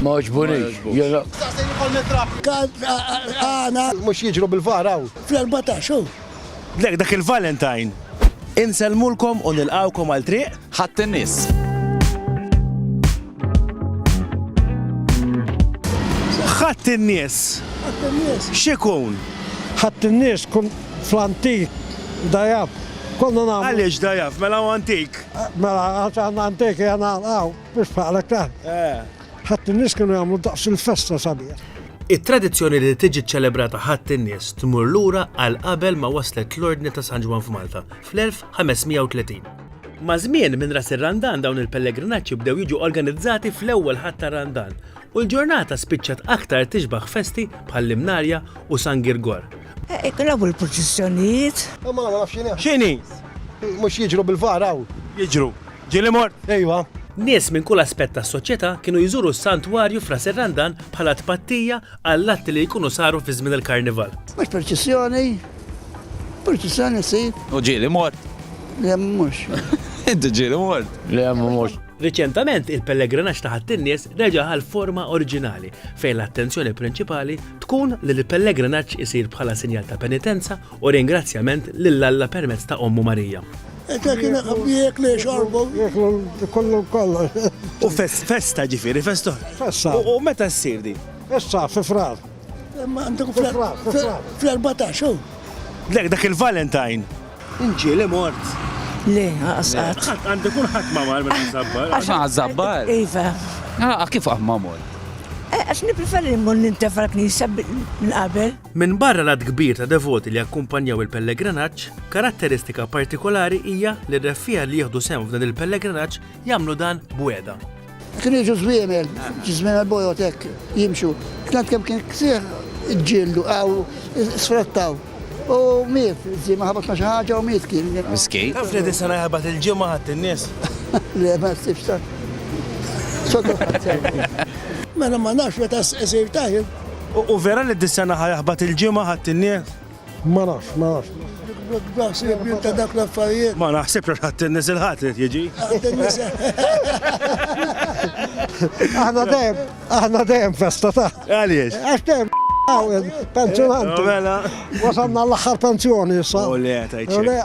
Ma oġbunix. Jena. Għana. Mux jiġru bil-faraw. Fl-14, Lek dak il-Valentine. Inselmulkom u nilqawkom għal triq. ħadd in-nies. Ħadd in-nies. X'ikun? ħadd in-nies kun fl-antik dajab. Konna nagħmlu. Għaliex dajaf, mela u antik. Mela għaxan antik jana għaw, biex bħalek ta' ħadd in-nies kienu jagħmlu daqs il-festa sabiħ. It-tradizzjoni li tiġi ċelebrata ħadd in-nies tmur lura għal qabel ma waslet l-ordni ta' San Ġwan f'Malta fl-1530. Ma' żmien minn ras ir-Randan dawn il-pellegrinaġġi bdew jiġu organizzati fl-ewwel ħadd ta' Randan u l-ġurnata spiċċat aktar tixbaħ festi bħall-Imnarja u San Girgor. Ikolabu l-proċessjonijiet. Ma nafx xini. X'inhi? Mux jiġru bil-faraw. Jiġru. Ġieli mort. Ejwa. Nies minn kull aspett tas-soċjetà kienu jżuru s-santwarju f'Ras ir-Randan bħala tpattija għall-atti li jkunu saru fi żmien il-Karnival. Mux proċessjoni si, U ġieli mort. li mux. Inti ġieli mort. Le ma mux. Riċentament il-pellegrinaġġ ta' ħadd-in-nies reġa' għal forma oriġinali fejn l-attenzjoni prinċipali tkun li l-pellegrinaġġ isir bħala sinjal ta' penitenza u ringrazzjament lill-Alla permezz ta' Ommu Marija. Ekka kien jek li xorbu. Kollu kollu. U festa ġifieri, festo. Festa. U meta ssir di? Issa, fi frar. Ma għandek Fl-14, Lek dak il-Valentine. Inġieli mort. Le, għasqat. Għandu kun ħadd ma mar minn sabbar. Ma żabbar. Iva. Kif ma mort? Għax nipreferi mmur nintefra knisa minn qabel. Minn barra lat kbir ta' devoti li akkumpanjaw il-pellegrinaġġ, karatteristika partikolari hija li r-reffija li jieħdu sehem f'dan il-pellegrinaġġ jagħmlu dan bweda. Kien jiġu żwiemel, ġizmena bojotek, jimxu. Klant kem kien ksir ġildu għaw sfrattaw. U miet, zima ħabat ma xaħġa u miet kien. Miskej? Taf li dis-sena jħabat il-ġimgħa ħadd-in-nies. Le, ma s-sibx ta' sotu Mela ma nafx meta s-sir taħib. U vera li dis-sena ħabat il-ġimgħa ħadd-in-nies. Ma nafx. Għasib jinta dak l-affarijiet. Ma naħsib li ħadd-in-nies il-ħadd li jiġi. Aħna dejjem festa ta' Għaliex? għax dejjem pensjonanti. Mela. Wasanna l-aħħar pensjoni issa. U le tajt U le-